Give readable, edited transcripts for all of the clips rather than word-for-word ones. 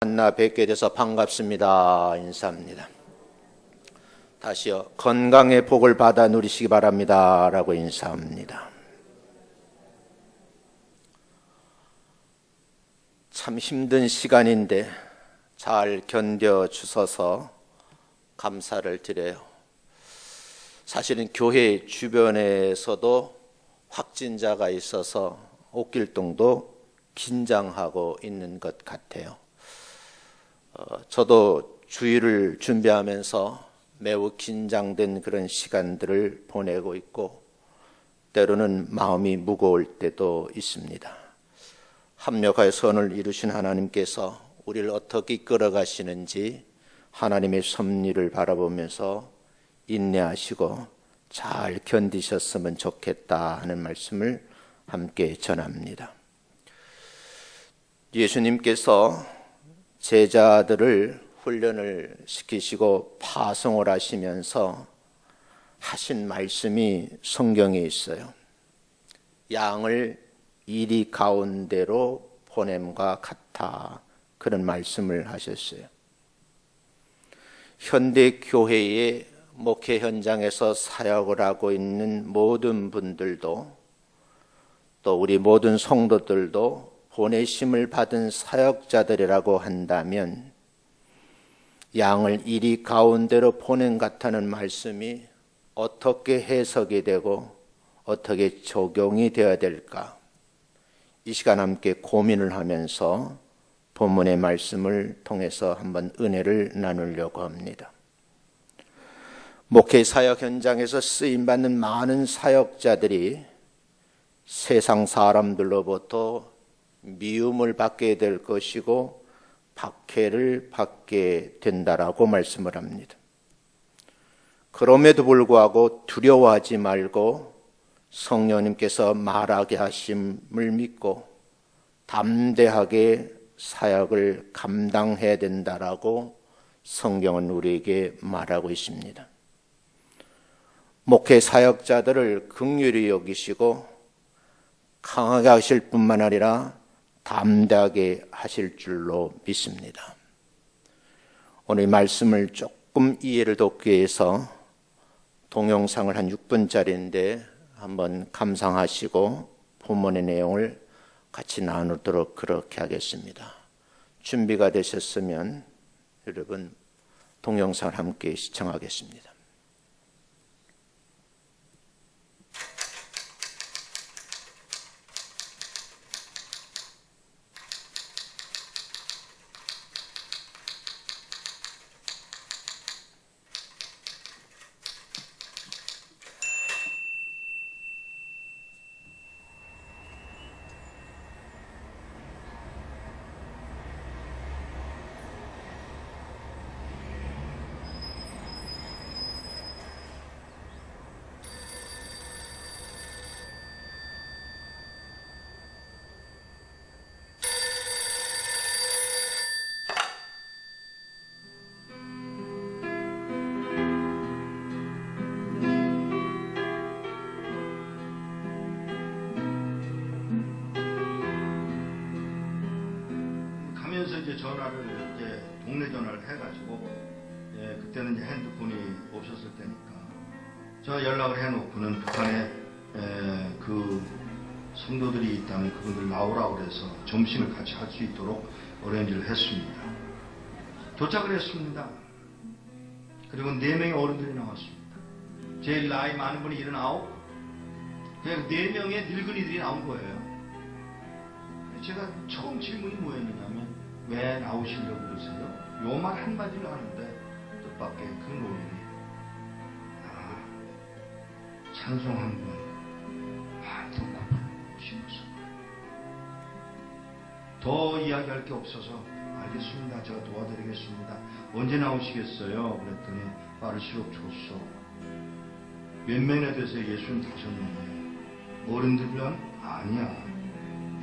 만나 뵙게 돼서 반갑습니다. 인사합니다. 다시요. 건강의 복을 받아 누리시기 바랍니다. 라고 인사합니다. 참 힘든 시간인데 잘 견뎌주셔서 감사를 드려요. 사실은 교회 주변에서도 확진자가 있어서 옥길동도 긴장하고 있는 것 같아요. 저도 주일을 준비하면서 매우 긴장된 그런 시간들을 보내고 있고 때로는 마음이 무거울 때도 있습니다. 합력하여 선을 이루신 하나님께서 우리를 어떻게 이끌어 가시는지 하나님의 섭리를 바라보면서 인내하시고 잘 견디셨으면 좋겠다 하는 말씀을 함께 전합니다. 예수님께서 제자들을 훈련을 시키시고 파송을 하시면서 하신 말씀이 성경에 있어요. 양을 이리 가운데로 보냄과 같아, 그런 말씀을 하셨어요. 현대 교회의 목회 현장에서 사역을 하고 있는 모든 분들도 또 우리 모든 성도들도 보내심을 받은 사역자들이라고 한다면 양을 이리 가운데로 보냄 같다는 말씀이 어떻게 해석이 되고 어떻게 적용이 되어야 될까? 이 시간 함께 고민을 하면서 본문의 말씀을 통해서 한번 은혜를 나누려고 합니다. 목회 사역 현장에서 쓰임받는 많은 사역자들이 세상 사람들로부터 미움을 받게 될 것이고 박해를 받게 된다라고 말씀을 합니다. 그럼에도 불구하고 두려워하지 말고 성령님께서 말하게 하심을 믿고 담대하게 사역을 감당해야 된다라고 성경은 우리에게 말하고 있습니다. 목회 사역자들을 긍휼히 여기시고 강하게 하실 뿐만 아니라 담대하게 하실 줄로 믿습니다. 오늘 말씀을 조금 이해를 돕기 위해서 동영상을 한 6분짜리인데 한번 감상하시고 본문의 내용을 같이 나누도록 그렇게 하겠습니다. 준비가 되셨으면 여러분 동영상을 함께 시청하겠습니다. 이제 전화를 이제 동네 전화를 해가지고 그때는 이제 핸드폰이 없었을 때니까 저 연락을 해놓고는 북한에 그 성도들이 있다면 그분들 나오라고 그래서 점심을 같이 할 수 있도록 어레인지를 했습니다. 도착을 했습니다. 그리고 4명의 어른들이 나왔습니다. 제일 나이 많은 분이 79, 그냥 4명의 늙은이들이 나온 거예요. 제가 처음 질문이 뭐였냐면 왜 나오시려고 그러세요? 요 말 한마디를 하는데 뜻밖의 그 노래니 찬송 한 번 듣고 싶어서 더 이야기할 게 없어서 알겠습니다. 제가 도와드리겠습니다. 언제 나오시겠어요? 그랬더니 빠를수록 좋소. 몇 명이나 되세요? 65명이에요. 어른들은 아니야.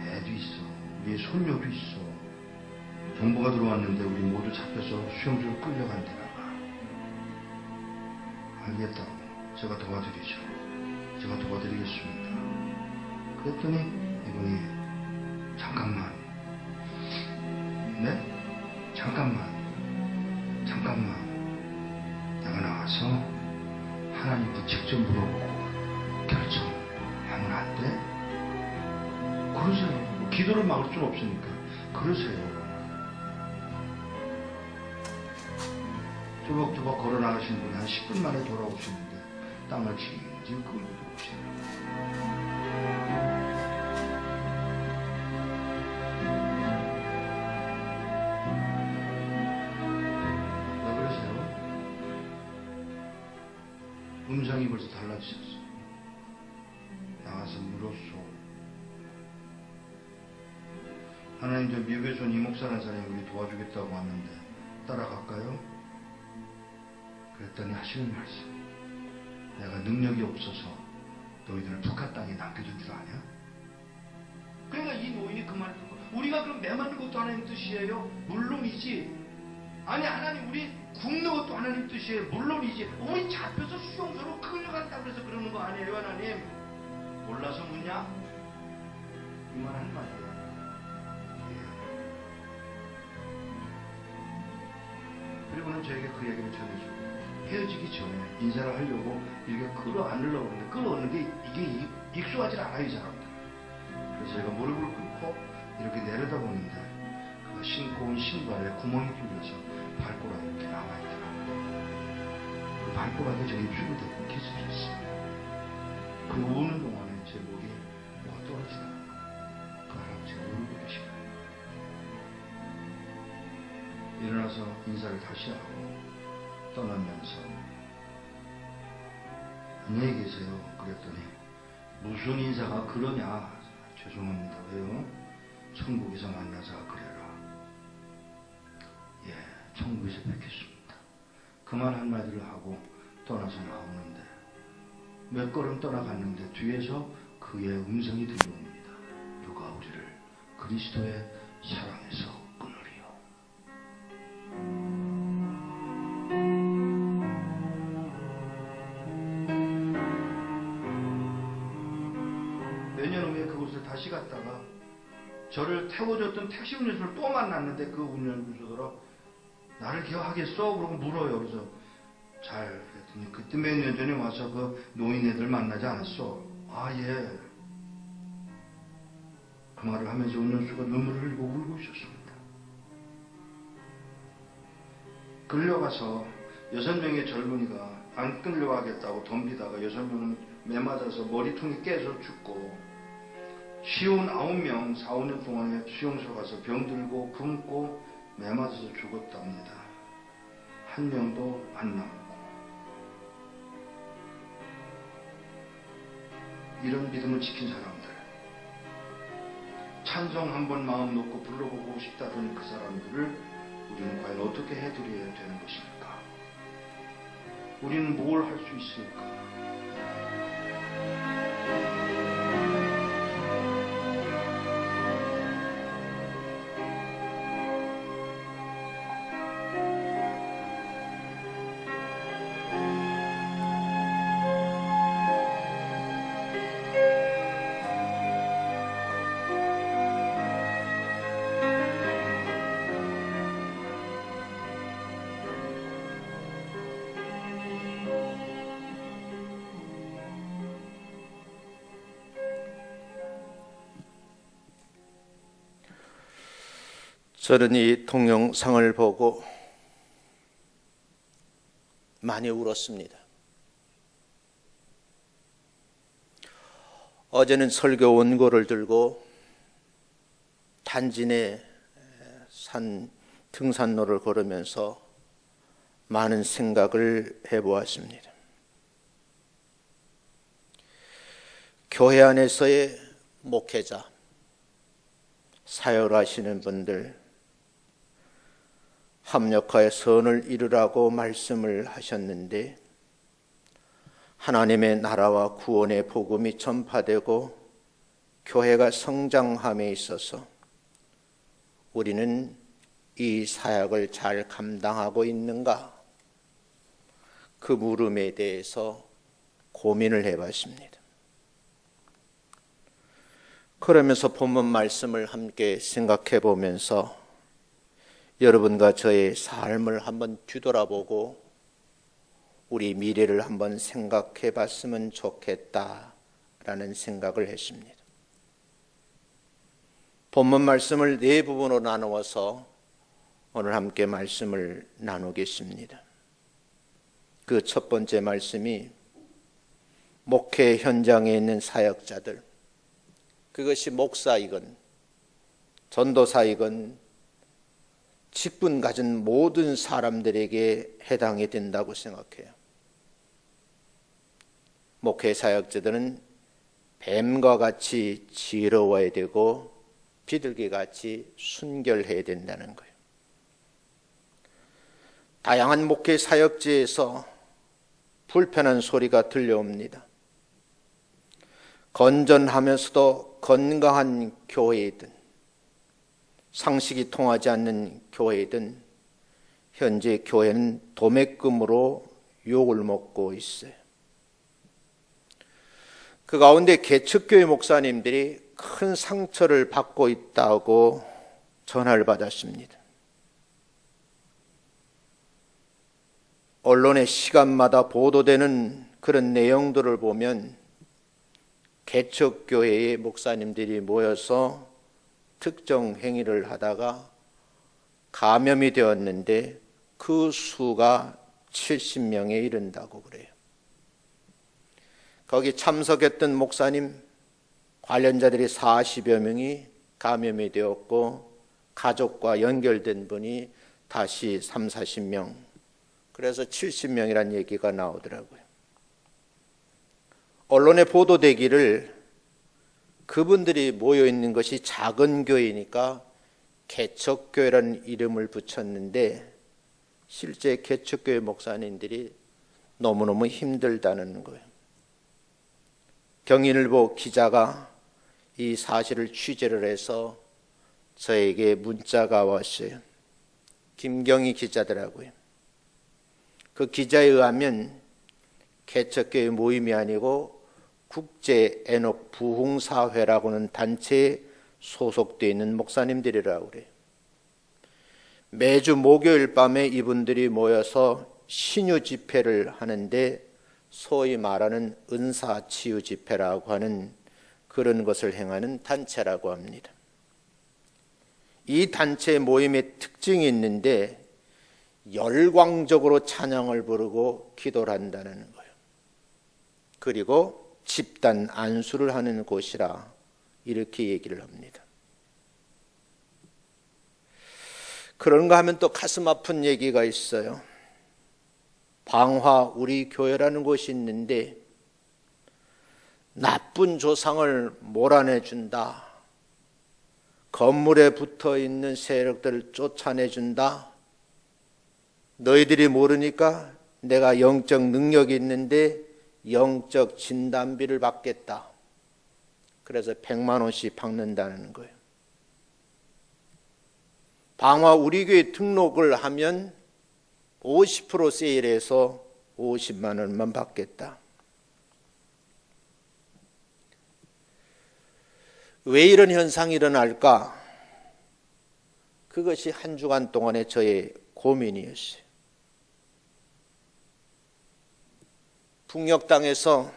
애도 있어. 우리 손녀도 있어. 정보가 들어왔는데 우리 모두 잡혀서 수용소로 끌려간다나 봐. 알겠다고. 제가 도와드리죠. 제가 도와드리겠습니다. 그랬더니 이분이 잠깐만. 네? 잠깐만 내가 나가서 하나님께 직접 물어보고 결정하면 안 돼? 그러세요. 기도를 막을 수는 없으니까 그러세요. 조박조박 걸어 나가시는 분이 한 10분 만에 돌아오시는데 땅을 질질 끌고 들어오시네요. 왜 그러세요? 음성이 벌써 달라지셨어. 나가서 물었소. 하나님, 저 미국에서 온 이목사라는 사람이 우리 도와주겠다고 왔는데 따라갈까요? 그랬더니 하시는 말씀, 내가 능력이 없어서 너희들을 북한 땅에 남겨준 줄 아냐? 그러니까 이 노인이 그 말을 듣고, 우리가 그럼 매 맞는 것도 하나님 뜻이에요? 물론이지. 아니, 하나님 우리 굶는 것도 하나님 뜻이에요? 물론이지. 우리 잡혀서 수용소로 끌려간다고 해서 그러는 거 아니에요, 하나님? 몰라서 묻냐? 이 말 한 말이에요. 그리고는 저에게 그 얘기를 전해주고, 헤어지기 전에 인사를 하려고 이렇게 끌어안으려고 하는데 끌어안는 게 이게 익숙하지 않아요, 이 사람들. 그래서 제가 무릎을 꿇고 이렇게 내려다보는데 그 신고 온 신발에 구멍이 뚫려서 발가락이 이렇게 남아있더라고요. 그 발가락에 저 입술을 대고 키스를 했어요. 그 우는 동안에 제 목이 뭐가 떨어지더라고요. 그 할아버지가 울고 계시고요. 일어나서 인사를 다시 하고 떠나면서 안녕히 계세요. 그랬더니 무슨 인사가 그러냐? 죄송합니다. 왜요? 천국에서 만나자 그래라. 예, 천국에서 뵙겠습니다. 그 말 한마디를 하고 떠나서 나오는데 몇 걸음 떠나갔는데 뒤에서 그의 음성이 들려옵니다. 누가 우리를 그리스도의 사랑에서 끊으리요. 몇 년 후에 그곳에 다시 갔다가 저를 태워줬던 택시 운전수를 또 만났는데 그 운전수더러 나를 기억하겠어? 그러고 물어요. 그래서 잘 그랬더니 그때 몇 년 전에 와서 그 노인네들 만나지 않았어? 아, 예. 그 말을 하면서 운전수가 눈물을 흘리고 울고 있었습니다. 끌려가서 6명의 젊은이가 안 끌려가겠다고 덤비다가 6명은 매맞아서 머리통이 깨져 죽고, 시온 9명 4, 5년 동안에 수용소 가서 병들고 굶고 매맞아서 죽었답니다. 한 명도 안 남고. 이런 믿음을 지킨 사람들, 찬송 한번 마음 놓고 불러보고 싶다던 그 사람들을 우리는 과연 어떻게 해드려야 되는 것입니까? 우리는 뭘 할 수 있을까? 저는 이 동영상을 보고 많이 울었습니다. 어제는 설교 원고를 들고 단진의 산 등산로를 걸으면서 많은 생각을 해보았습니다. 교회 안에서의 목회자, 사역하시는 분들, 합력하여 선을 이루라고 말씀을 하셨는데, 하나님의 나라와 구원의 복음이 전파되고 교회가 성장함에 있어서 우리는 이 사역을 잘 감당하고 있는가? 그 물음에 대해서 고민을 해봤습니다. 그러면서 본문 말씀을 함께 생각해 보면서 여러분과 저의 삶을 한번 뒤돌아보고 우리 미래를 한번 생각해 봤으면 좋겠다라는 생각을 했습니다. 본문 말씀을 네 부분으로 나누어서 오늘 함께 말씀을 나누겠습니다. 그 첫 번째 말씀이 목회 현장에 있는 사역자들, 그것이 목사이건 전도사이건 직분 가진 모든 사람들에게 해당이 된다고 생각해요. 목회 사역자들은 뱀과 같이 지혜로워야 되고 비둘기같이 순결해야 된다는 거예요. 다양한 목회 사역지에서 불편한 소리가 들려옵니다. 건전하면서도 건강한 교회이든 상식이 통하지 않는 교회이든 현재 교회는 도매금으로 욕을 먹고 있어요. 그 가운데 개척교회 목사님들이 큰 상처를 받고 있다고 전화를 받았습니다. 언론의 시간마다 보도되는 그런 내용들을 보면 개척교회의 목사님들이 모여서 특정 행위를 하다가 감염이 되었는데 그 수가 70명에 이른다고 그래요. 거기 참석했던 목사님 관련자들이 40여 명이 감염이 되었고 가족과 연결된 분이 다시 30-40명, 그래서 70명이라는 얘기가 나오더라고요. 언론에 보도되기를 그분들이 모여있는 것이 작은 교회니까 개척교회라는 이름을 붙였는데 실제 개척교회 목사님들이 너무너무 힘들다는 거예요. 경인일보 기자가 이 사실을 취재를 해서 저에게 문자가 왔어요. 김경희 기자더라고요. 그 기자에 의하면 개척교회 모임이 아니고 국제 에녹 부흥사회라고 하는 단체에 소속되어 있는 목사님들이라고 그래요. 매주 목요일 밤에 이분들이 모여서 신유 집회를 하는데 소위 말하는 은사치유 집회라고 하는 그런 것을 행하는 단체라고 합니다. 이 단체 모임의 특징이 있는데 열광적으로 찬양을 부르고 기도를 한다는 거예요. 그리고 집단 안수를 하는 곳이라 이렇게 얘기를 합니다. 그런가 하면 또 가슴 아픈 얘기가 있어요. 방화 우리 교회라는 곳이 있는데 나쁜 조상을 몰아내준다. 건물에 붙어있는 세력들을 쫓아내준다. 너희들이 모르니까 내가 영적 능력이 있는데 영적 진단비를 받겠다. 그래서 100만 원씩 받는다는 거예요. 방화 우리 교회 등록을 하면 50% 세일해서 50만 원만 받겠다. 왜 이런 현상이 일어날까? 그것이 한 주간 동안의 저의 고민이었어요. 북녘 땅에서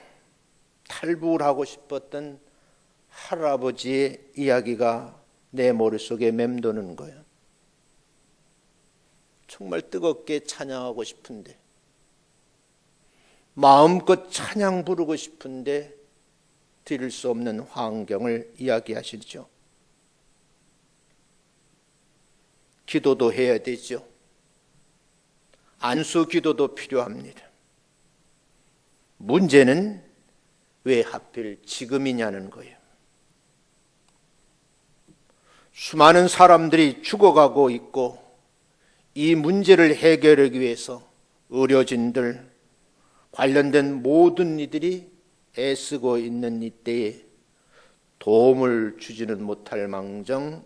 탈북을 하고 싶었던 할아버지의 이야기가 내 머릿속에 맴도는 거예요. 정말 뜨겁게 찬양하고 싶은데, 마음껏 찬양 부르고 싶은데 드릴 수 없는 환경을 이야기하시죠. 기도도 해야 되죠. 안수 기도도 필요합니다. 문제는 왜 하필 지금이냐는 거예요. 수많은 사람들이 죽어가고 있고 이 문제를 해결하기 위해서 의료진들, 관련된 모든 이들이 애쓰고 있는 이때에 도움을 주지는 못할 망정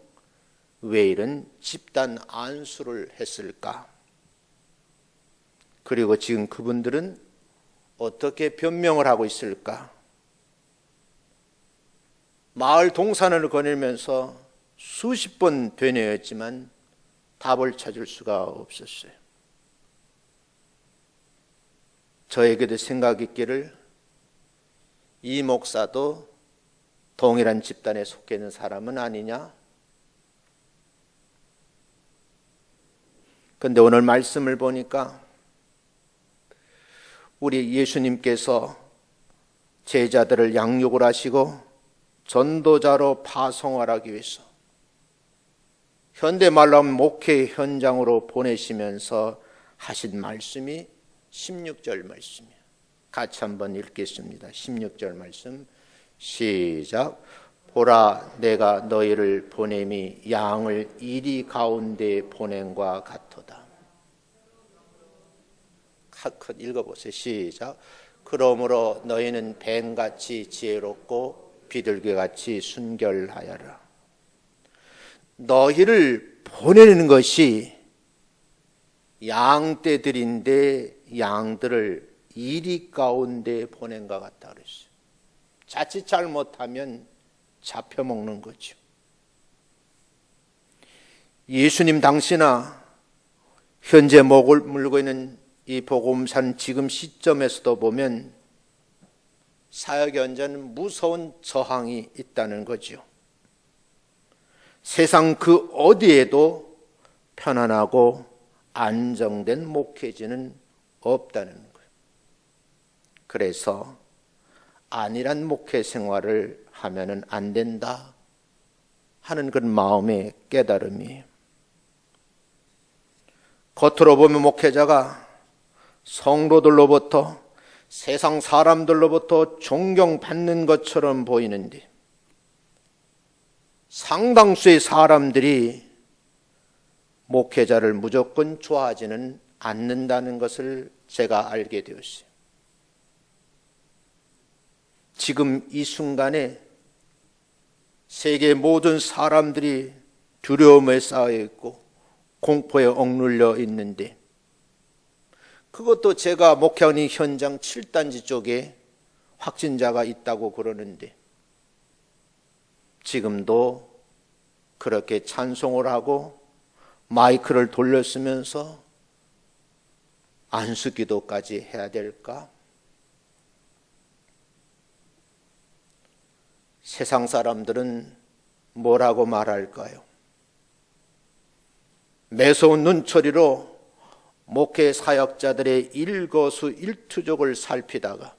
왜 이런 집단 안수를 했을까? 그리고 지금 그분들은 어떻게 변명을 하고 있을까? 마을 동산을 거닐면서 수십 번 되뇌었지만 답을 찾을 수가 없었어요. 저에게도 생각이 있기를 이 목사도 동일한 집단에 속해 있는 사람은 아니냐? 그런데 오늘 말씀을 보니까 우리 예수님께서 제자들을 양육을 하시고 전도자로 파송하기 위해서 현대말로 하면 목회 현장으로 보내시면서 하신 말씀이 16절 말씀이에요. 같이 한번 읽겠습니다. 16절 말씀 시작. 보라 내가 너희를 보냄이 양을 이리 가운데 보냄과 같도다. 읽어보세요. 시작. 그러므로 너희는 뱀같이 지혜롭고 비둘기같이 순결하여라. 너희를 보내는 것이 양떼들인데 양들을 이리 가운데 보낸 것 같다 그랬어요. 자칫 잘못하면 잡혀먹는 거죠. 예수님 당시나 현재 목을 물고 있는 이 복음산 지금 시점에서도 보면 사역 현장은 무서운 저항이 있다는 거죠. 세상 그 어디에도 편안하고 안정된 목회지는 없다는 거예요. 그래서 안일한 목회 생활을 하면은 안 된다 하는 그런 마음의 깨달음이에요. 겉으로 보면 목회자가 성도들로부터 세상 사람들로부터 존경받는 것처럼 보이는데 상당수의 사람들이 목회자를 무조건 좋아하지는 않는다는 것을 제가 알게 되었어요. 지금 이 순간에 세계 모든 사람들이 두려움에 쌓여 있고 공포에 억눌려 있는데 그것도 제가 목회하는 현장 7단지 쪽에 확진자가 있다고 그러는데 지금도 그렇게 찬송을 하고 마이크를 돌려쓰면서 안수기도까지 해야 될까? 세상 사람들은 뭐라고 말할까요? 매서운 눈초리로 목회 사역자들의 일거수일투족을 살피다가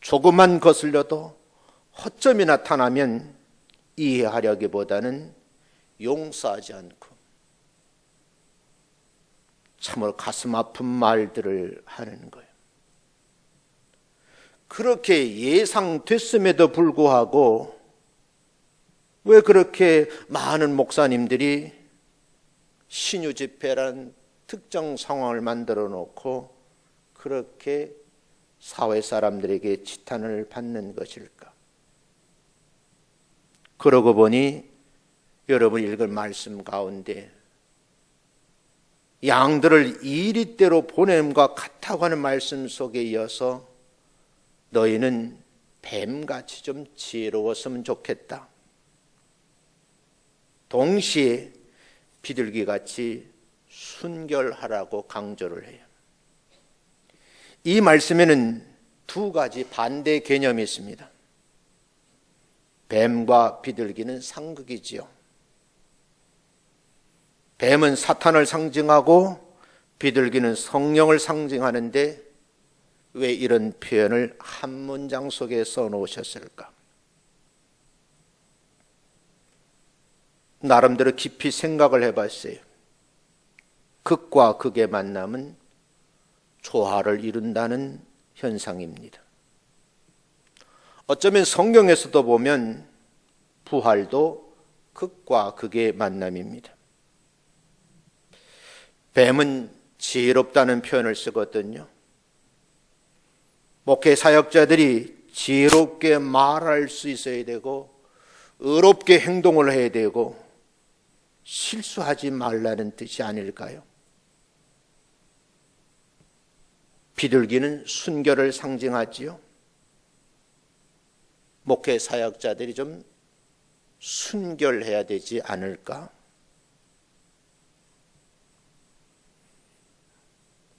조금만 거슬려도 허점이 나타나면 이해하려기보다는 용서하지 않고 참으로 가슴 아픈 말들을 하는 거예요. 그렇게 예상됐음에도 불구하고 왜 그렇게 많은 목사님들이 신유 집회라는 특정 상황을 만들어 놓고 그렇게 사회 사람들에게 지탄을 받는 것일까? 그러고 보니 여러분 읽은 말씀 가운데 양들을 이리대로 보냄과 같다고 하는 말씀 속에 이어서 너희는 뱀같이 좀 지혜로웠으면 좋겠다. 동시에 비둘기같이 순결하라고 강조를 해요. 이 말씀에는 두 가지 반대 개념이 있습니다. 뱀과 비둘기는 상극이지요. 뱀은 사탄을 상징하고 비둘기는 성령을 상징하는데 왜 이런 표현을 한 문장 속에 써놓으셨을까? 나름대로 깊이 생각을 해봤어요. 극과 극의 만남은 조화를 이룬다는 현상입니다. 어쩌면 성경에서도 보면 부활도 극과 극의 만남입니다. 뱀은 지혜롭다는 표현을 쓰거든요. 목회 사역자들이 지혜롭게 말할 수 있어야 되고 의롭게 행동을 해야 되고 실수하지 말라는 뜻이 아닐까요? 비둘기는 순결을 상징하지요. 목회 사역자들이 좀 순결해야 되지 않을까?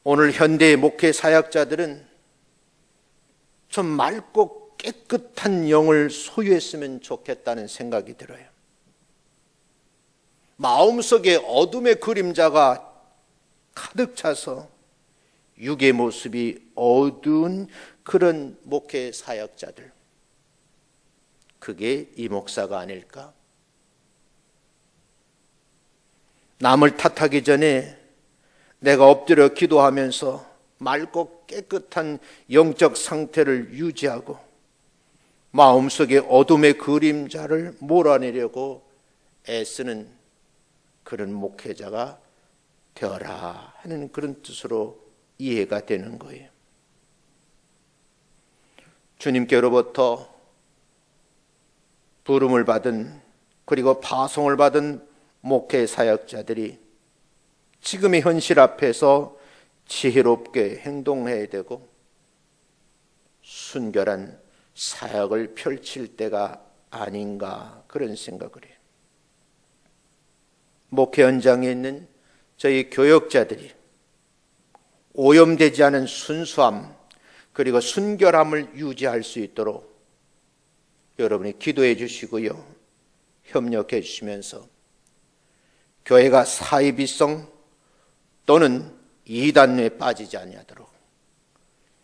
오늘 현대의 목회 사역자들은 좀 맑고 깨끗한 영을 소유했으면 좋겠다는 생각이 들어요. 마음속에 어둠의 그림자가 가득 차서 육의 모습이 어두운 그런 목회 사역자들, 그게 이 목사가 아닐까? 남을 탓하기 전에 내가 엎드려 기도하면서 맑고 깨끗한 영적 상태를 유지하고 마음속에 어둠의 그림자를 몰아내려고 애쓰는 그런 목회자가 되어라 하는 그런 뜻으로 이해가 되는 거예요. 주님께로부터 부름을 받은 그리고 파송을 받은 목회 사역자들이 지금의 현실 앞에서 지혜롭게 행동해야 되고 순결한 사역을 펼칠 때가 아닌가 그런 생각을 해요. 목회 현장에 있는 저희 교역자들이 오염되지 않은 순수함 그리고 순결함을 유지할 수 있도록 여러분이 기도해 주시고요, 협력해 주시면서 교회가 사이비성 또는 이단에 빠지지 아니하도록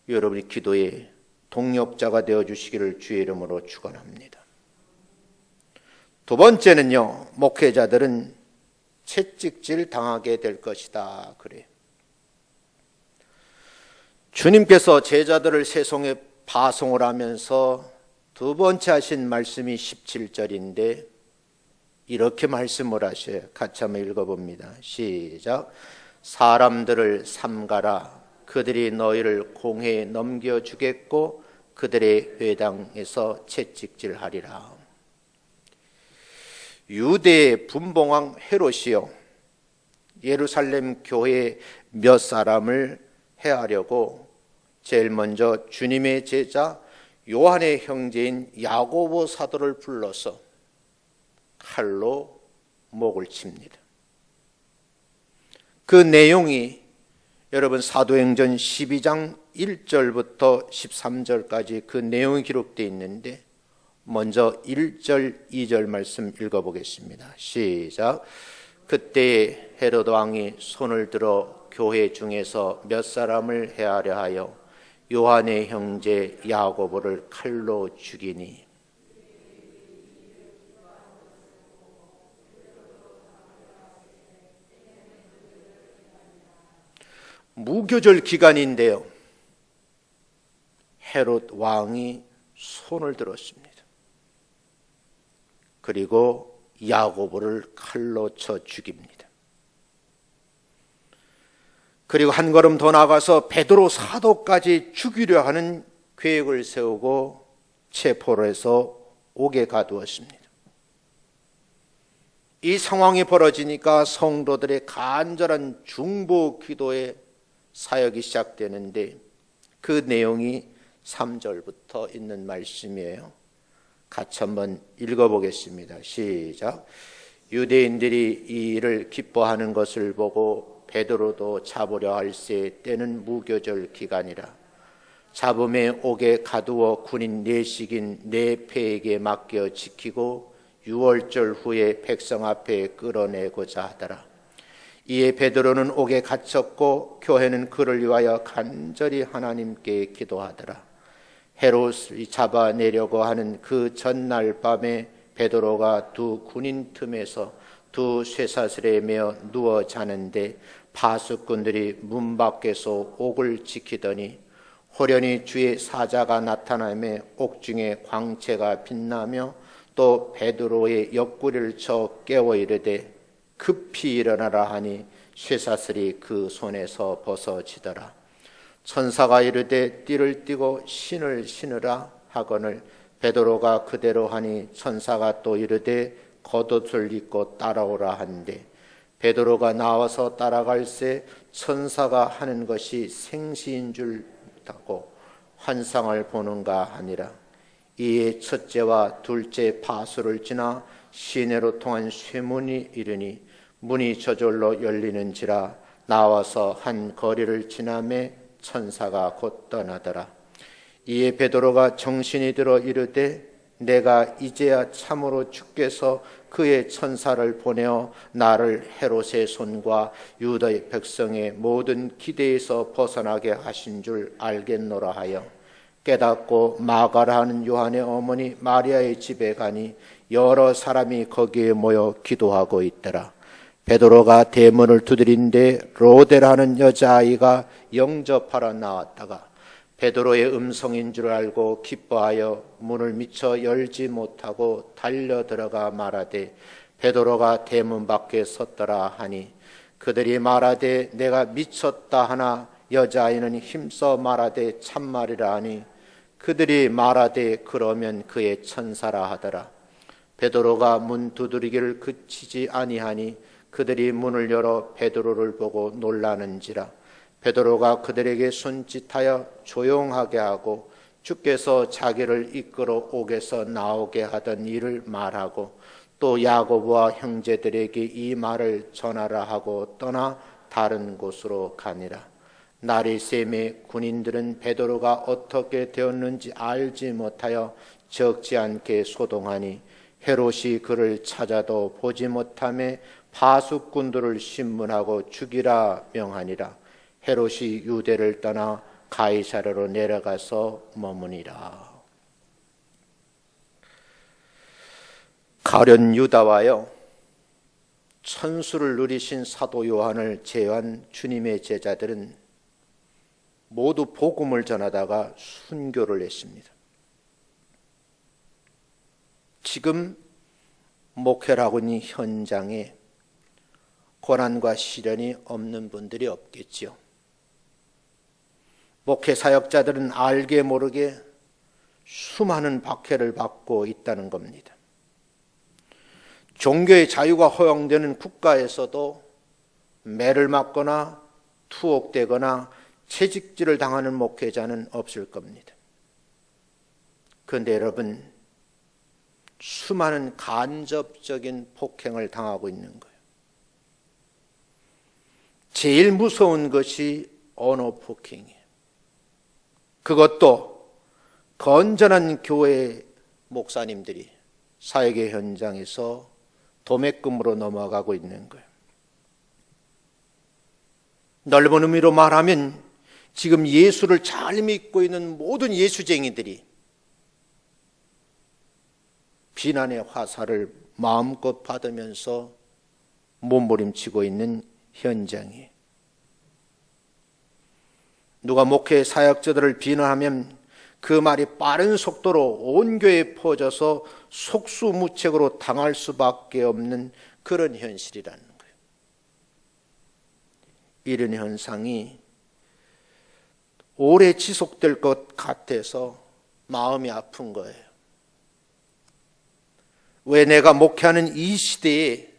여러분이 기도의 동력자가 되어 주시기를 주의 이름으로 축원합니다. 두 번째는요, 목회자들은 채찍질 당하게 될 것이다 그래요. 주님께서 제자들을 세상에 파송을 하면서 두 번째 하신 말씀이 17절인데 이렇게 말씀을 하셔요. 같이 한번 읽어봅니다. 시작. 사람들을 삼가라. 그들이 너희를 공회에 넘겨주겠고 그들의 회당에서 채찍질하리라. 유대의 분봉왕 헤롯이요, 예루살렘 교회 몇 사람을 해하려고 제일 먼저 주님의 제자 요한의 형제인 야고보 사도를 불러서 칼로 목을 칩니다. 그 내용이 여러분 사도행전 12장 1절부터 13절까지 그 내용이 기록되어 있는데 먼저 1절 2절 말씀 읽어보겠습니다. 시작. 그때 헤롯 왕이 손을 들어 교회 중에서 몇 사람을 해하려 하여 요한의 형제 야고보를 칼로 죽이니 무교절 기간인데요, 헤롯 왕이 손을 들었습니다. 그리고 야고보를 칼로 쳐 죽입니다. 그리고 한 걸음 더 나가서 베드로 사도까지 죽이려 하는 계획을 세우고 체포를 해서 옥에 가두었습니다. 이 상황이 벌어지니까 성도들의 간절한 중보 기도에 사역이 시작되는데 그 내용이 3절부터 있는 말씀이에요. 같이 한번 읽어보겠습니다. 시작. 유대인들이 이 일을 기뻐하는 것을 보고 베드로도 잡으려 할세 때는 무교절 기간이라. 잡음에 옥에 가두어 군인 내식인 네 패에게 맡겨 지키고 6월절 후에 백성 앞에 끌어내고자 하더라. 이에 베드로는 옥에 갇혔고 교회는 그를 위하여 간절히 하나님께 기도하더라. 헤롯이 잡아내려고 하는 그 전날 밤에 베드로가 두 군인 틈에서 두 쇠사슬에 매어 누워 자는데 파수꾼들이 문 밖에서 옥을 지키더니 호련히 주의 사자가 나타나며 옥중에 광채가 빛나며 또 베드로의 옆구리를 쳐 깨워 이르되 급히 일어나라 하니 쇠사슬이 그 손에서 벗어지더라. 천사가 이르되 띠를 띠고 신을 신으라 하거늘 베드로가 그대로 하니 천사가 또 이르되 겉옷을 입고 따라오라 한데 베드로가 나와서 따라갈새 천사가 하는 것이 생시인 줄 알고 환상을 보는가 하니라. 이에 첫째와 둘째 파수를 지나 시내로 통한 쇠문이 이르니 문이 저절로 열리는지라. 나와서 한 거리를 지나매 천사가 곧 떠나더라. 이에 베드로가 정신이 들어 이르되 내가 이제야 참으로 주께서 그의 천사를 보내어 나를 헤롯의 손과 유다의 백성의 모든 기대에서 벗어나게 하신 줄 알겠노라 하여 깨닫고 마가라 하는 요한의 어머니 마리아의 집에 가니 여러 사람이 거기에 모여 기도하고 있더라. 베드로가 대문을 두드린데 로데라는 여자아이가 영접하러 나왔다가 베드로의 음성인 줄 알고 기뻐하여 문을 미처 열지 못하고 달려 들어가 말하되 베드로가 대문 밖에 섰더라 하니 그들이 말하되 내가 미쳤다 하나 여자아이는 힘써 말하되 참말이라 하니 그들이 말하되 그러면 그의 천사라 하더라. 베드로가 문 두드리기를 그치지 아니하니 그들이 문을 열어 베드로를 보고 놀라는지라. 베드로가 그들에게 손짓하여 조용하게 하고 주께서 자기를 이끌어 옥에서 나오게 하던 일을 말하고 또 야고보와 형제들에게 이 말을 전하라 하고 떠나 다른 곳으로 가니라. 날이 새매 군인들은 베드로가 어떻게 되었는지 알지 못하여 적지 않게 소동하니 헤롯이 그를 찾아도 보지 못하며 파수꾼들을 신문하고 죽이라 명하니라. 헤롯이 유대를 떠나 가이사랴로 내려가서 머무니라. 가룟 유다와요 천수를 누리신 사도 요한을 제외한 주님의 제자들은 모두 복음을 전하다가 순교를 했습니다. 지금 목회를 하고 있는 현장에 고난과 시련이 없는 분들이 없겠지요. 목회 사역자들은 알게 모르게 수많은 박해를 받고 있다는 겁니다. 종교의 자유가 허용되는 국가에서도 매를 맞거나 투옥되거나 채찍질을 당하는 목회자는 없을 겁니다. 그런데 여러분, 수많은 간접적인 폭행을 당하고 있는 거예요. 제일 무서운 것이 언어 폭행이에요. 그것도 건전한 교회 목사님들이 사역의 현장에서 도매금으로 넘어가고 있는 거예요. 넓은 의미로 말하면 지금 예수를 잘 믿고 있는 모든 예수쟁이들이 비난의 화살을 마음껏 받으면서 몸부림치고 있는 현장이에요. 누가 목회 사역자들을 비난하면 그 말이 빠른 속도로 온 교회에 퍼져서 속수무책으로 당할 수밖에 없는 그런 현실이라는 거예요. 이런 현상이 오래 지속될 것 같아서 마음이 아픈 거예요. 왜 내가 목회하는 이 시대에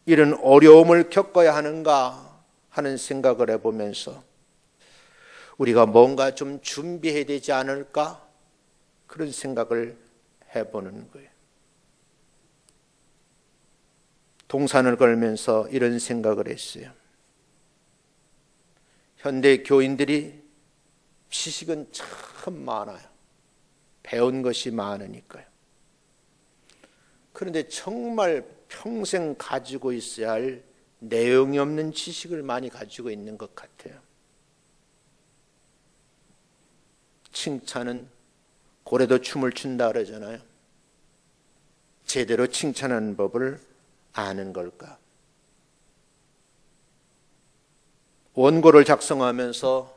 이런 어려움을 겪어야 하는가 하는 생각을 해보면서 우리가 뭔가 좀 준비해야 되지 않을까 그런 생각을 해보는 거예요. 동산을 걸면서 이런 생각을 했어요. 현대 교인들이 지식은 참 많아요. 배운 것이 많으니까요. 그런데 정말 평생 가지고 있어야 할 내용이 없는 지식을 많이 가지고 있는 것 같아요. 칭찬은 고래도 춤을 춘다 그러잖아요. 제대로 칭찬하는 법을 아는 걸까? 원고를 작성하면서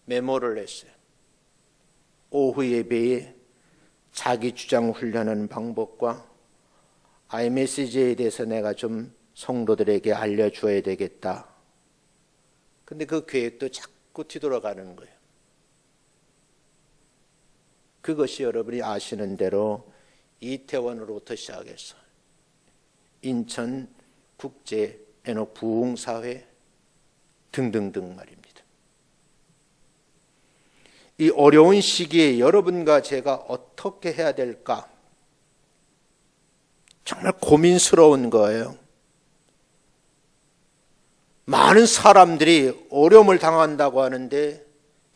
메모를 했어요. 오후 예배에 자기 주장 훈련하는 방법과 iMessage에 대해서 내가 좀 성도들에게 알려줘야 되겠다. 근데 그 계획도 자꾸 뒤돌아가는 거예요. 그것이 여러분이 아시는 대로 이태원으로부터 시작해서 인천국제에너부흥사회 등등등 말입니다. 이 어려운 시기에 여러분과 제가 어떻게 해야 될까? 정말 고민스러운 거예요. 많은 사람들이 어려움을 당한다고 하는데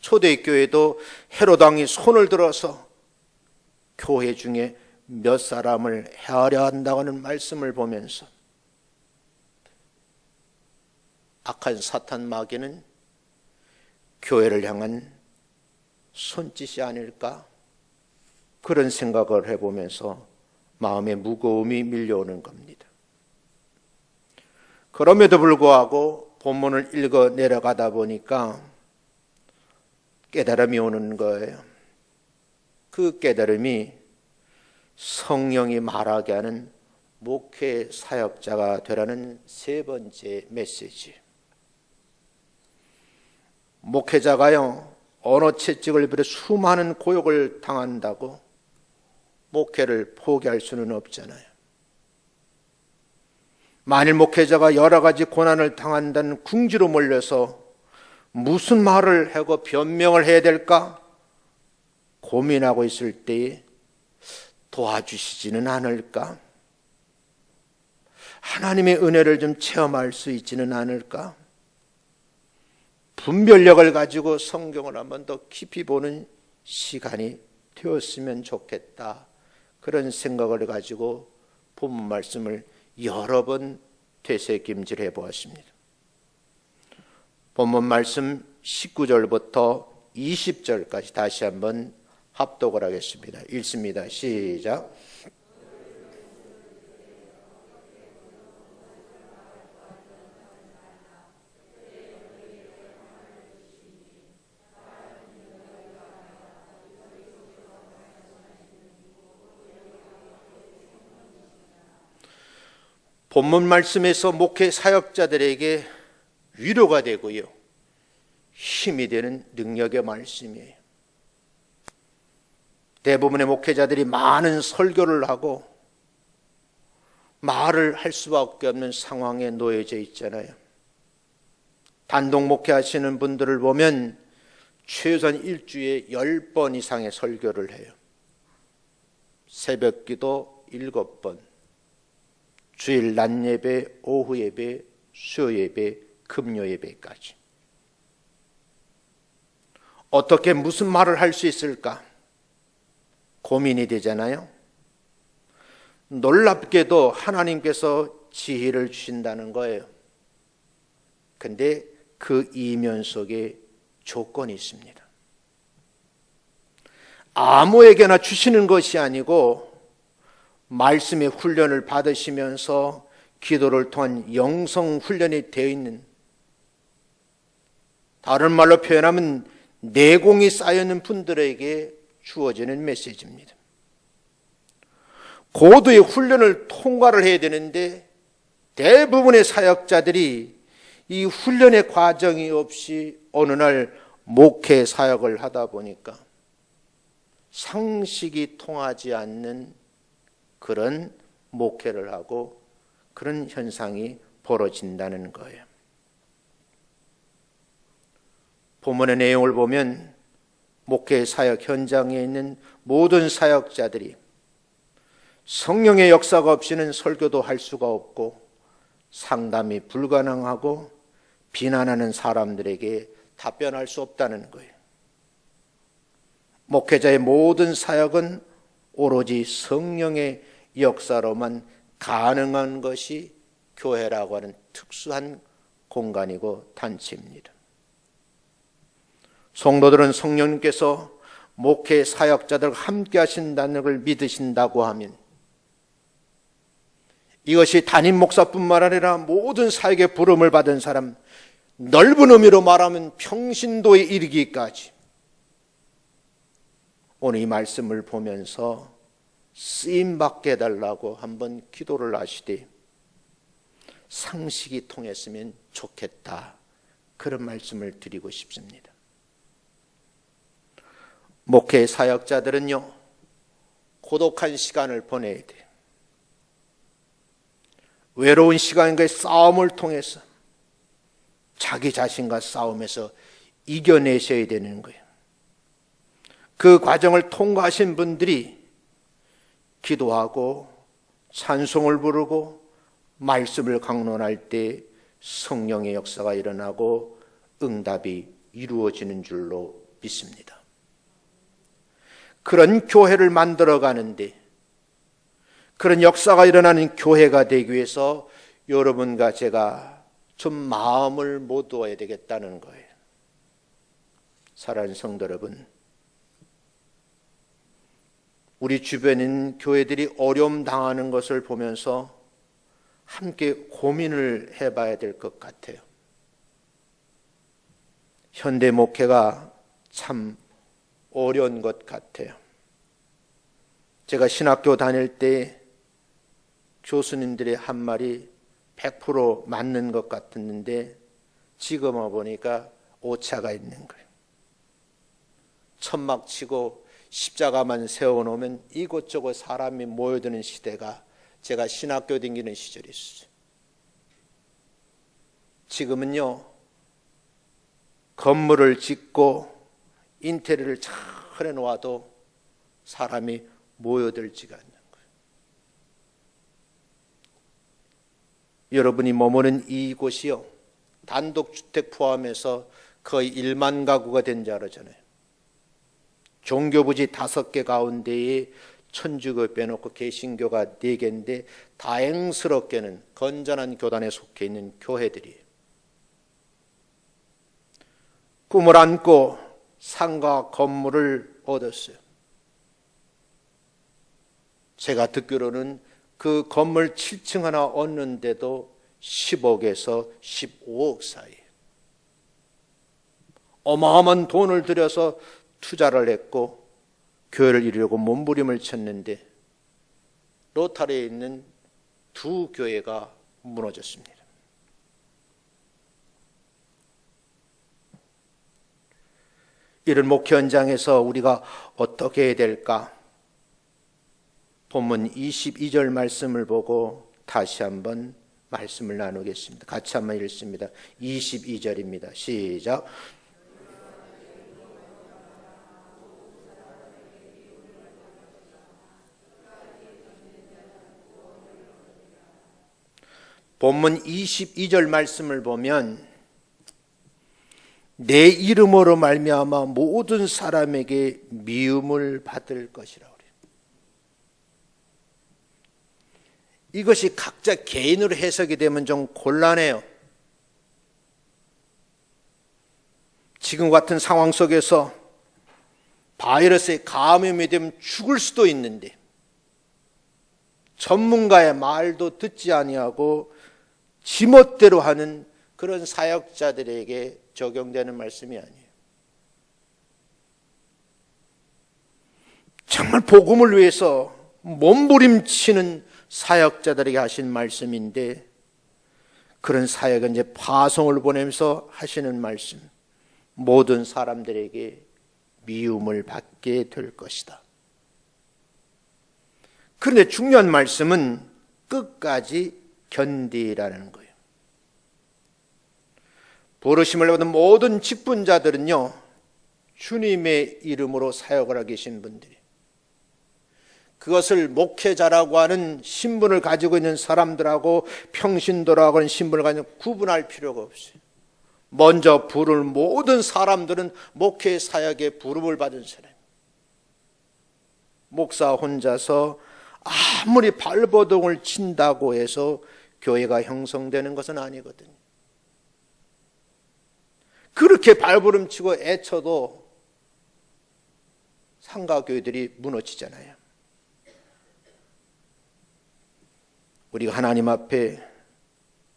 초대교회도 헤롯 왕이 손을 들어서 교회 중에 몇 사람을 헤아려 한다고 하는 말씀을 보면서 악한 사탄 마귀는 교회를 향한 손짓이 아닐까, 그런 생각을 해보면서 마음의 무거움이 밀려오는 겁니다. 그럼에도 불구하고 본문을 읽어 내려가다 보니까 깨달음이 오는 거예요. 그 깨달음이 성령이 말하게 하는 목회 사역자가 되라는 세 번째 메시지. 목회자가요, 언어 채찍을 비롯해 수많은 고역을 당한다고 목회를 포기할 수는 없잖아요. 만일 목회자가 여러 가지 고난을 당한다는 궁지로 몰려서 무슨 말을 하고 변명을 해야 될까 고민하고 있을 때에 도와주시지는 않을까? 하나님의 은혜를 좀 체험할 수 있지는 않을까? 분별력을 가지고 성경을 한 번 더 깊이 보는 시간이 되었으면 좋겠다, 그런 생각을 가지고 본문 말씀을 여러 번 되새김질해 보았습니다. 본문 말씀 19절부터 20절까지 다시 한번 합독을 하겠습니다. 읽습니다. 시작. 본문 말씀에서 목회 사역자들에게 위로가 되고요, 힘이 되는 능력의 말씀이에요. 대부분의 목회자들이 많은 설교를 하고 말을 할 수밖에 없는 상황에 놓여져 있잖아요. 단독 목회하시는 분들을 보면 최소한 일주일에 10번 이상의 설교를 해요. 새벽기도 7번, 주일 낮 예배, 오후 예배, 수요 예배, 금요 예배까지. 어떻게 무슨 말을 할 수 있을까 고민이 되잖아요. 놀랍게도 하나님께서 지혜를 주신다는 거예요. 근데 그 이면 속에 조건이 있습니다. 아무에게나 주시는 것이 아니고 말씀의 훈련을 받으시면서 기도를 통한 영성 훈련이 되어 있는, 다른 말로 표현하면 내공이 쌓여있는 분들에게 주어지는 메시지입니다. 고도의 훈련을 통과를 해야 되는데 대부분의 사역자들이 이 훈련의 과정이 없이 어느 날 목회 사역을 하다 보니까 상식이 통하지 않는 그런 목회를 하고 그런 현상이 벌어진다는 거예요. 본문의 내용을 보면 목회 사역 현장에 있는 모든 사역자들이 성령의 역사가 없이는 설교도 할 수가 없고 상담이 불가능하고 비난하는 사람들에게 답변할 수 없다는 거예요. 목회자의 모든 사역은 오로지 성령의 역사로만 가능한 것이 교회라고 하는 특수한 공간이고 단체입니다. 성도들은 성령님께서 목회 사역자들과 함께 하신다는 걸 믿으신다고 하면 이것이 담임 목사뿐만 아니라 모든 사역에 부름을 받은 사람, 넓은 의미로 말하면 평신도에 이르기까지 오늘 이 말씀을 보면서 쓰임받게 해달라고 한번 기도를 하시되 상식이 통했으면 좋겠다, 그런 말씀을 드리고 싶습니다. 목회 사역자들은요, 고독한 시간을 보내야 돼요. 외로운 시간과의 싸움을 통해서 자기 자신과 싸움에서 이겨내셔야 되는 거예요. 그 과정을 통과하신 분들이 기도하고 찬송을 부르고 말씀을 강론할 때 성령의 역사가 일어나고 응답이 이루어지는 줄로 믿습니다. 그런 교회를 만들어 가는데, 그런 역사가 일어나는 교회가 되기 위해서 여러분과 제가 좀 마음을 모두어야 되겠다는 거예요. 사랑하는 성도 여러분, 우리 주변에 있는 교회들이 어려움 당하는 것을 보면서 함께 고민을 해봐야 될 것 같아요. 현대 목회가 참 어려운 것 같아요. 제가 신학교 다닐 때 교수님들의 한 말이 100% 맞는 것 같았는데 지금 와보니까 오차가 있는 거예요. 천막 치고 십자가만 세워놓으면 이곳저곳 사람이 모여드는 시대가 제가 신학교 다니는 시절이 있어요. 지금은요, 건물을 짓고 인테리어를 잘 해놓아도 사람이 모여들지가 않는 거예요. 여러분이 머무는 이곳이요, 단독주택 포함해서 거의 1만 가구가 된 줄 알았잖아요. 종교부지 5개 가운데에 천주교 빼놓고 개신교가 4개인데 다행스럽게는 건전한 교단에 속해 있는 교회들이에요. 꿈을 안고 상가 건물을 얻었어요. 제가 듣기로는 그 건물 7층 하나 얻는데도 10억에서 15억 사이, 어마어마한 돈을 들여서 투자를 했고 교회를 이루려고 몸부림을 쳤는데 로타리에 있는 2 교회가 무너졌습니다. 이런 목회 현장에서 우리가 어떻게 해야 될까? 본문 22절 말씀을 보고 다시 한번 말씀을 나누겠습니다. 같이 한번 읽습니다. 22절입니다. 시작. 본문 22절 말씀을 보면 내 이름으로 말미암아 모든 사람에게 미움을 받을 것이라고 그래요. 이것이 각자 개인으로 해석이 되면 좀 곤란해요. 지금 같은 상황 속에서 바이러스에 감염이 되면 죽을 수도 있는데 전문가의 말도 듣지 아니하고 지멋대로 하는 그런 사역자들에게 적용되는 말씀이 아니에요. 정말 복음을 위해서 몸부림치는 사역자들에게 하신 말씀인데, 그런 사역은 이제 파송을 보내면서 하시는 말씀, 모든 사람들에게 미움을 받게 될 것이다. 그런데 중요한 말씀은 끝까지 견디라는 거예요. 부르심을 받은 모든 직분자들은요, 주님의 이름으로 사역을 하고 계신 분들이, 그것을 목회자라고 하는 신분을 가지고 있는 사람들하고 평신도라고 하는 신분을 가지고 구분할 필요가 없어요. 먼저 부를 모든 사람들은 목회 사역에 부름을 받은 사람. 목사 혼자서 아무리 발버둥을 친다고 해서 교회가 형성되는 것은 아니거든요. 그렇게 발버둥치고 애쳐도 상가교회들이 무너지잖아요. 우리가 하나님 앞에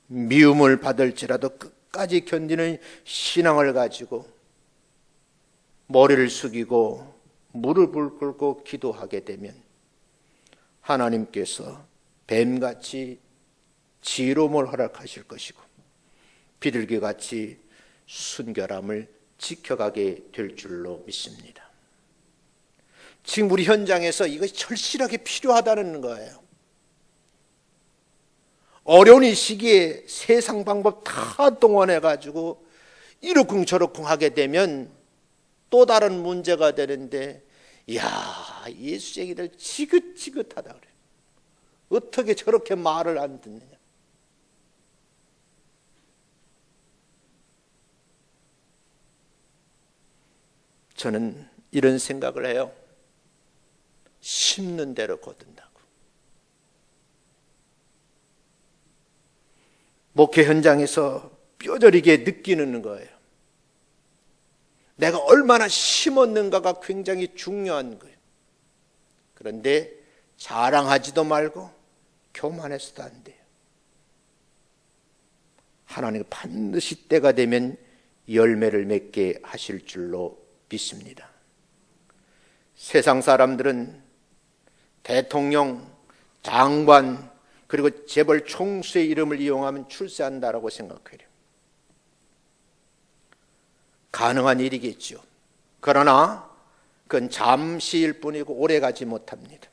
미움을 받을지라도 끝까지 견디는 신앙을 가지고 머리를 숙이고 무릎을 꿇고 기도하게 되면 하나님께서 뱀같이 지혜로움을 허락하실 것이고 비둘기같이 순결함을 지켜가게 될 줄로 믿습니다. 지금 우리 현장에서 이것이 절실하게 필요하다는 거예요. 어려운 이 시기에 세상 방법 다 동원해가지고 이러쿵 저러쿵 하게 되면 또 다른 문제가 되는데, 이야, 예수쟁이들 지긋지긋하다 그래. 어떻게 저렇게 말을 안 듣느냐. 저는 이런 생각을 해요. 심는 대로 거둔다고. 목회 현장에서 뼈저리게 느끼는 거예요. 내가 얼마나 심었는가가 굉장히 중요한 거예요. 그런데 자랑하지도 말고 교만해서도 안 돼요. 하나님은 반드시 때가 되면 열매를 맺게 하실 줄로 믿습니다. 세상 사람들은 대통령, 장관, 그리고 재벌 총수의 이름을 이용하면 출세한다라고 생각해요. 가능한 일이겠죠. 그러나 그건 잠시일 뿐이고 오래가지 못합니다.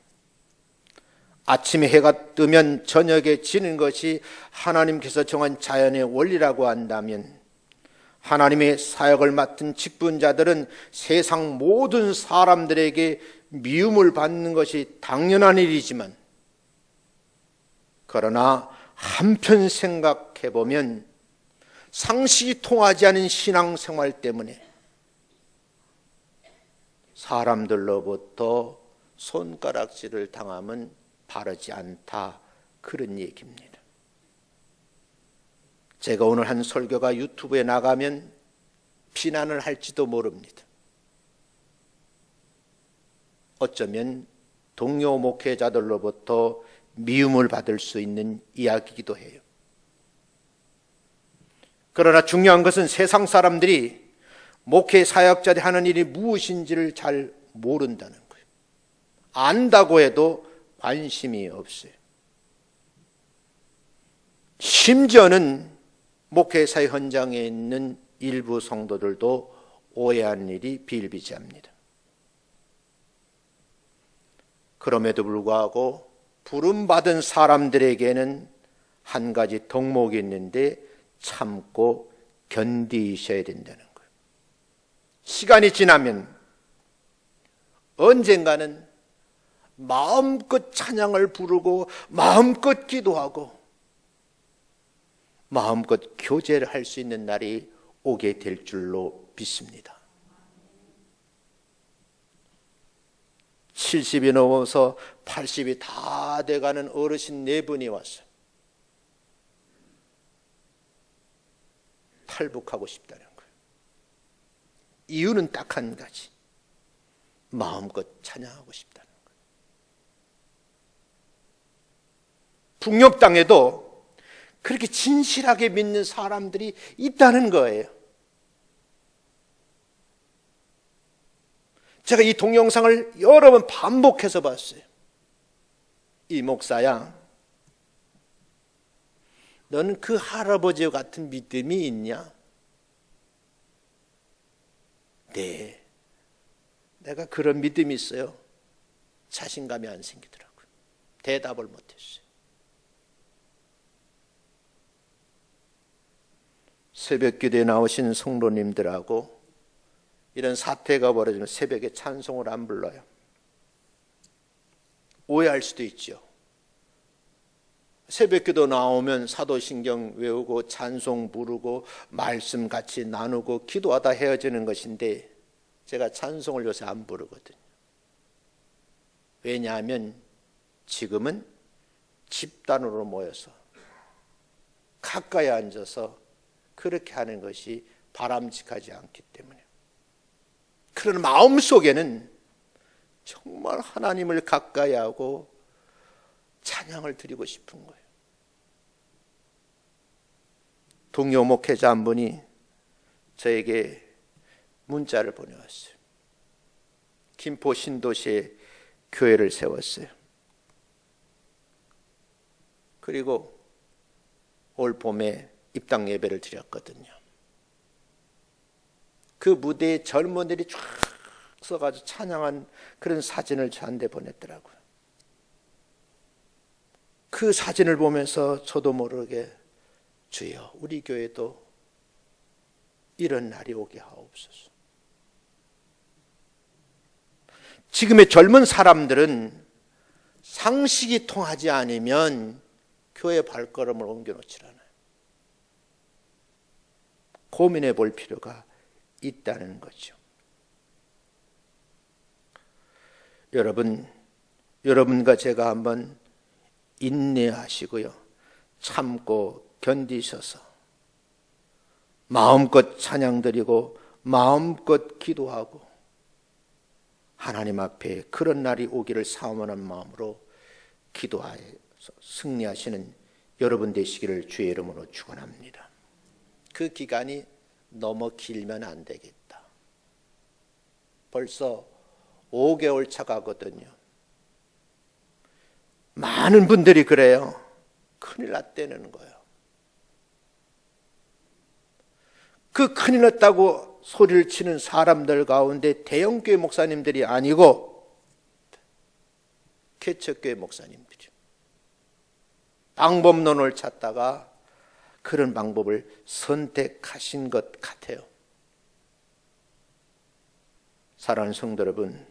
아침에 해가 뜨면 저녁에 지는 것이 하나님께서 정한 자연의 원리라고 한다면 하나님의 사역을 맡은 직분자들은 세상 모든 사람들에게 미움을 받는 것이 당연한 일이지만, 그러나 한편 생각해 보면 상식이 통하지 않은 신앙생활 때문에 사람들로부터 손가락질을 당하면 바르지 않다, 그런 얘기입니다. 제가 오늘 한 설교가 유튜브에 나가면 비난을 할지도 모릅니다. 어쩌면 동료 목회자들로부터 미움을 받을 수 있는 이야기이기도 해요. 그러나 중요한 것은 세상 사람들이 목회 사역자들이 하는 일이 무엇인지를 잘 모른다는 거예요. 안다고 해도 관심이 없어요. 심지어는 목회사 현장에 있는 일부 성도들도 오해하는 일이 비일비재합니다. 그럼에도 불구하고 부름받은 사람들에게는 한 가지 덕목이 있는데 참고 견디셔야 된다는 거예요. 시간이 지나면 언젠가는 마음껏 찬양을 부르고 마음껏 기도하고 마음껏 교제를 할 수 있는 날이 오게 될 줄로 믿습니다. 70이 넘어서 80이 다 돼가는 어르신 4분이 왔어요. 탈북하고 싶다는 거예요. 이유는 딱 한 가지, 마음껏 찬양하고 싶다는 거예요. 북녘 땅에도 그렇게 진실하게 믿는 사람들이 있다는 거예요. 제가 이 동영상을 여러 번 반복해서 봤어요. 이 목사야, 너는 그 할아버지와 같은 믿음이 있냐? 네, 내가 그런 믿음이 있어요. 자신감이 안 생기더라고요. 대답을 못했어요. 새벽기도에 나오신 성도님들하고 이런 사태가 벌어지면 새벽에 찬송을 안 불러요. 오해할 수도 있죠. 새벽기도 나오면 사도신경 외우고 찬송 부르고 말씀 같이 나누고 기도하다 헤어지는 것인데, 제가 찬송을 요새 안 부르거든요. 왜냐하면 지금은 집단으로 모여서 가까이 앉아서 그렇게 하는 것이 바람직하지 않기 때문에. 그런 마음속에는 정말 하나님을 가까이 하고 찬양을 드리고 싶은 거예요. 동료 목회자 한 분이 저에게 문자를 보내왔어요. 김포 신도시에 교회를 세웠어요. 그리고 올 봄에 입당 예배를 드렸거든요. 그 무대에 젊은이들이 쫙 서가지고 찬양한 그런 사진을 저한테 보냈더라고요. 그 사진을 보면서 저도 모르게 주여, 우리 교회도 이런 날이 오게 하옵소서. 지금의 젊은 사람들은 상식이 통하지 않으면 교회 발걸음을 옮겨놓지 않아요. 고민해 볼 필요가 있다는 거죠. 여러분과 제가 한번 인내하시고요, 참고 견디셔서 마음껏 찬양드리고 마음껏 기도하고 하나님 앞에 그런 날이 오기를 사모하는 마음으로 기도하여서 승리하시는 여러분 되시기를 주의 이름으로 축원합니다. 그 기간이 너무 길면 안 되겠다. 벌써 5개월 차 가거든요. 많은 분들이 그래요. 큰일 났다는 거예요. 그 큰일 났다고 소리를 치는 사람들 가운데 대형교회 목사님들이 아니고 개척교회 목사님들이요. 방법론을 찾다가 그런 방법을 선택하신 것 같아요. 사랑하는 성도 여러분,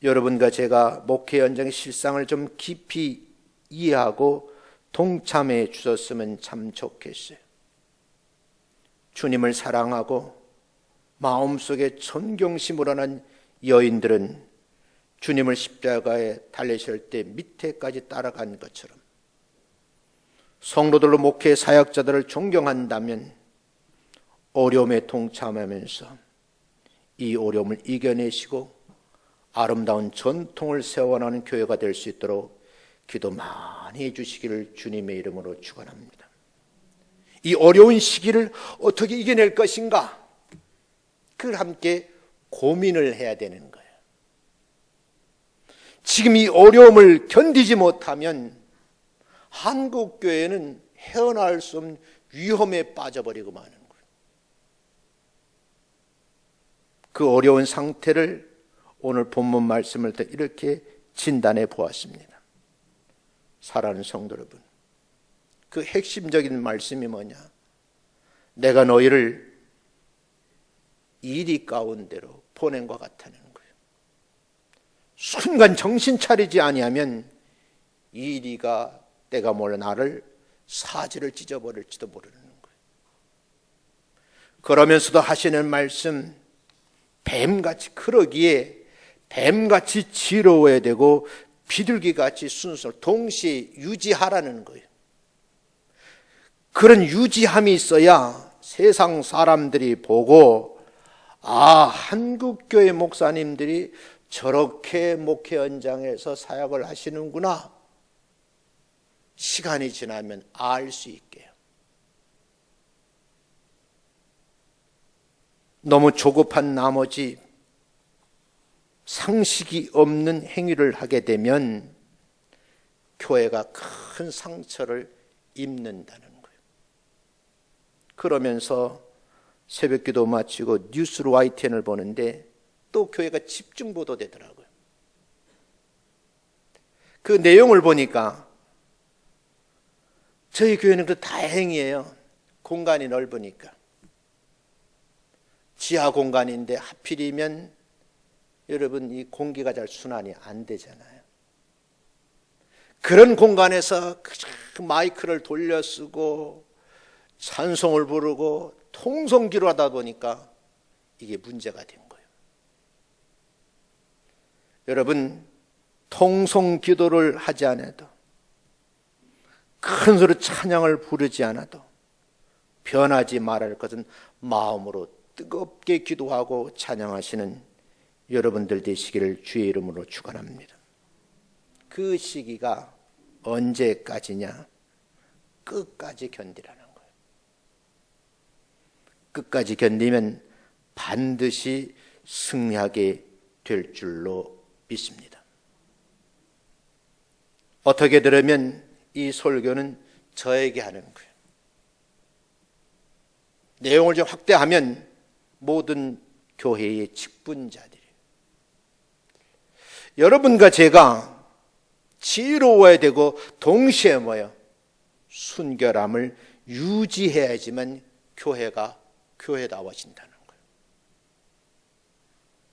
여러분과 제가 목회 현장의 실상을 좀 깊이 이해하고 동참해 주셨으면 참 좋겠어요. 주님을 사랑하고 마음속에 존경심을 하는 여인들은 주님을 십자가에 달리실 때 밑에까지 따라간 것처럼 성도들로 목회 사역자들을 존경한다면 어려움에 동참하면서 이 어려움을 이겨내시고 아름다운 전통을 세워나가는 교회가 될 수 있도록 기도 많이 해주시기를 주님의 이름으로 축원합니다. 이 어려운 시기를 어떻게 이겨낼 것인가, 그걸 함께 고민을 해야 되는 거예요. 지금 이 어려움을 견디지 못하면 한국 교회는 헤어나올 수 없는 위험에 빠져버리고 마는 거예요. 그 어려운 상태를 오늘 본문 말씀을 또 이렇게 진단해 보았습니다. 사랑하는 성도 여러분, 그 핵심적인 말씀이 뭐냐? 내가 너희를 이리 가운데로 보낸 것 같다는 거예요. 순간 정신 차리지 아니하면 이리가 때가 몰라 나를 사지를 찢어버릴지도 모르는 거예요. 그러면서도 하시는 말씀, 뱀같이 그러기에 뱀같이 지러워야 되고 비둘기같이 순서를 동시에 유지하라는 거예요. 그런 유지함이 있어야 세상 사람들이 보고 한국교회 목사님들이 저렇게 목회 현장에서 사역을 하시는구나, 시간이 지나면 알 수 있게요. 너무 조급한 나머지 상식이 없는 행위를 하게 되면 교회가 큰 상처를 입는다는 거예요. 그러면서 새벽기도 마치고 뉴스로 YTN을 보는데 또 교회가 집중 보도되더라고요. 그 내용을 보니까 저희 교회는 그 다행이에요. 공간이 넓으니까. 지하 공간인데 하필이면 여러분 이 공기가 잘 순환이 안 되잖아요. 그런 공간에서 그 마이크를 돌려 쓰고 찬송을 부르고 통성기로 하다 보니까 이게 문제가 된 거예요. 여러분, 통성기도를 하지 않아도 큰 소리로 찬양을 부르지 않아도 변하지 말아야 할 것은 마음으로 뜨겁게 기도하고 찬양하시는 여러분들 되시기를 주의 이름으로 축원합니다. 그 시기가 언제까지냐? 끝까지 견디라는 거예요. 끝까지 견디면 반드시 승리하게 될 줄로 믿습니다. 어떻게 들으면 이 설교는 저에게 하는 거예요. 내용을 좀 확대하면 모든 교회의 직분자들이에요. 여러분과 제가 지혜로워야 되고 동시에 순결함을 유지해야지만 교회가 교회다워진다는 거예요.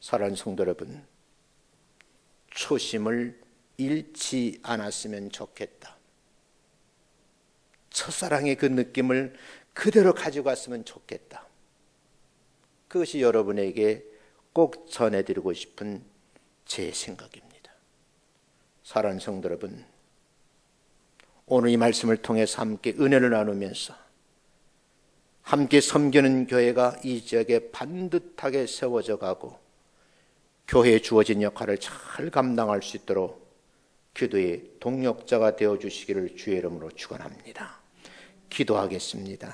사랑하는 성도 여러분, 초심을 잃지 않았으면 좋겠다. 첫사랑의 그 느낌을 그대로 가지고 갔으면 좋겠다. 그것이 여러분에게 꼭 전해드리고 싶은 제 생각입니다. 사랑하는 성도 여러분, 오늘 이 말씀을 통해서 함께 은혜를 나누면서 함께 섬기는 교회가 이 지역에 반듯하게 세워져 가고 교회에 주어진 역할을 잘 감당할 수 있도록 기도의 동력자가 되어주시기를 주의 이름으로 축원합니다. 기도하겠습니다.